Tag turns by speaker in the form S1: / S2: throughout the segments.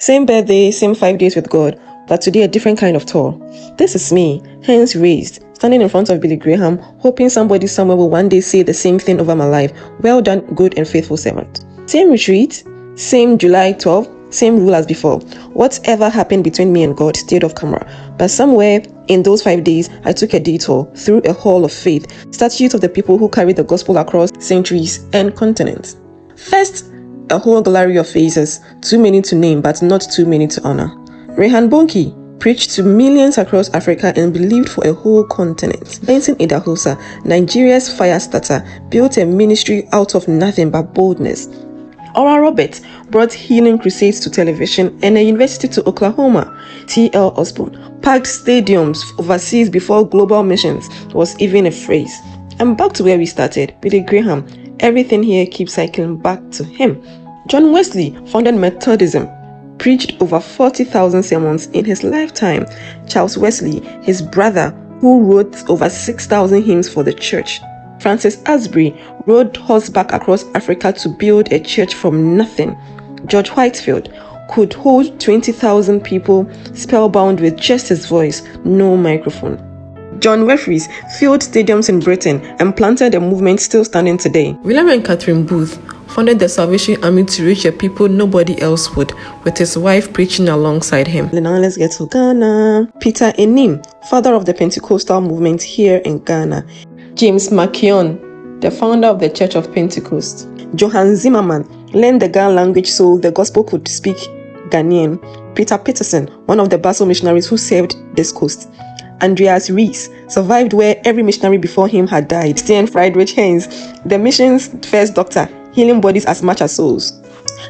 S1: Same birthday, same 5 days with God, but today a different kind of tour. This is me, hands raised, standing in front of Billy Graham, hoping somebody somewhere will one day say the same thing over my life. Well done, good and faithful servant. Same retreat, same July 12th, same rule as before. Whatever happened between me and God stayed off camera. But somewhere in those 5 days, I took a detour through a hall of faith, statues of the people who carried the gospel across centuries and continents. First, a whole gallery of faces, too many to name but not too many to honor. Rehan Bonki preached to millions across Africa and believed for a whole continent. Benson Idahosa, Nigeria's fire starter, built a ministry out of nothing but boldness. Oral Roberts brought healing crusades to television and a university to Oklahoma. T.L. Osborne packed stadiums overseas before global missions was even a phrase. And back to where we started, Billy Graham. Everything here keeps cycling back to him. John Wesley founded Methodism, preached over 40,000 sermons in his lifetime. Charles Wesley, his brother, who wrote over 6,000 hymns for the church. Francis Asbury rode horseback across Africa to build a church from nothing. George Whitefield could hold 20,000 people spellbound with just his voice, no microphone. John Weathries filled stadiums in Britain and planted a movement still standing today. William and Catherine Booth founded the Salvation Army to reach a people nobody else would, with his wife preaching alongside him. Now let's get to Ghana. Peter Enim, father of the Pentecostal movement here in Ghana. James McKeown, the founder of the Church of Pentecost. Johann Zimmerman learned the Ghana language so the gospel could speak Ghanaian. Peter Peterson, one of the Basel missionaries who served this coast. Andreas Rees survived where every missionary before him had died. Stian Friedrich Heinz, the mission's first doctor, healing bodies as much as souls.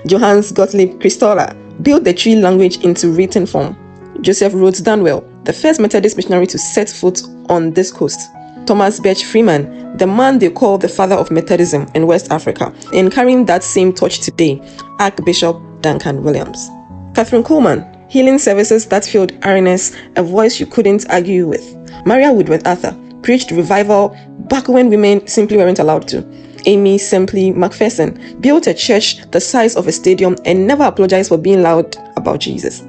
S1: Johannes Gottlieb Christola built the Tree language into written form. Joseph Rhodes Danwell, the first Methodist missionary to set foot on this coast. Thomas Birch Freeman, the man they call the father of Methodism in West Africa, and carrying that same torch today, Archbishop Duncan Williams. Catherine Coleman, healing services that filled awareness, a voice you couldn't argue with. Maria Woodworth Arthur preached revival back when women simply weren't allowed to. Amy Simply McPherson built a church the size of a stadium and never apologized for being loud about Jesus.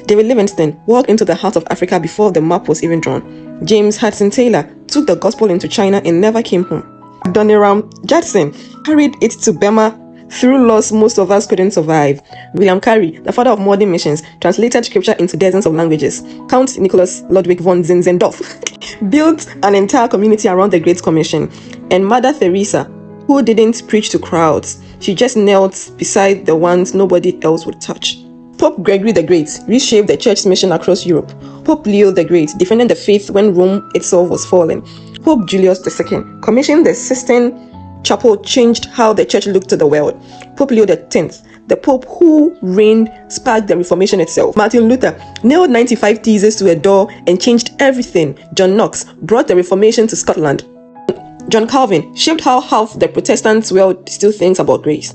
S1: David Livingstone walked into the heart of Africa before the map was even drawn. James Hudson Taylor took the gospel into China and never came home. Adoniram Judson carried it to Burma through laws most of us couldn't survive. William Carey, the father of modern missions, translated scripture into dozens of languages. Count Nicholas Ludwig von Zinzendorf built an entire community around the Great Commission. And Mother Teresa, who didn't preach to crowds, she just knelt beside the ones nobody else would touch. Pope Gregory the Great reshaped the church's mission across Europe. Pope Leo the Great defended the faith when Rome itself was falling. Pope Julius II commissioned the Sistine Chapel, changed how the church looked to the world. Pope Leo X, the Pope who reigned, sparked the Reformation itself. Martin Luther nailed 95 theses to a door and changed everything. John Knox brought the Reformation to Scotland. John Calvin shaped how half the Protestant world still thinks about grace.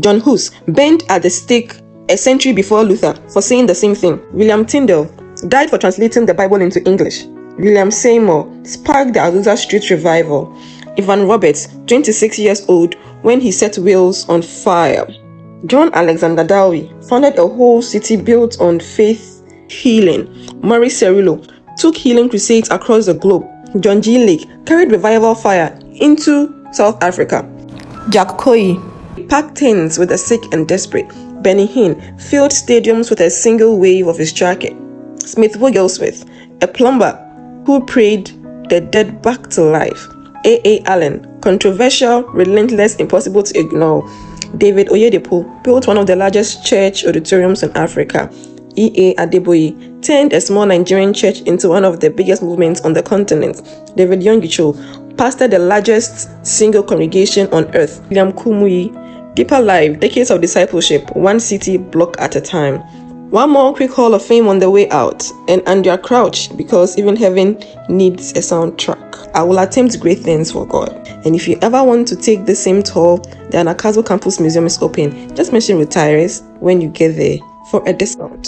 S1: John Hus bent at the stake a century before Luther for saying the same thing. William Tyndale died for translating the Bible into English. William Seymour sparked the Azusa Street revival. Ivan Roberts, 26 years old, when he set Wales on fire. John Alexander Dowie founded a whole city built on faith healing. Maurice Cerullo took healing crusades across the globe. John G. Lake carried revival fire into South Africa. Jack Coy packed tents with the sick and desperate. Benny Hinn filled stadiums with a single wave of his jacket. Smith Wigglesworth, a plumber who prayed the dead back to life. A. Allen, controversial, relentless, impossible to ignore. David Oyedepo built one of the largest church auditoriums in Africa. E. A. Adeboye turned a small Nigerian church into one of the biggest movements on the continent. David Yongicho pastored the largest single congregation on earth. William Kumuyi, Deeper Life, decades of discipleship, one city block at a time. One more quick Hall of Fame on the way out, and Andrea Crouch, because even heaven needs a soundtrack. I will attempt great things for God. And if you ever want to take the same tour, the Anagkazo Campus Museum is open. Just mention retirees when you get there for a discount.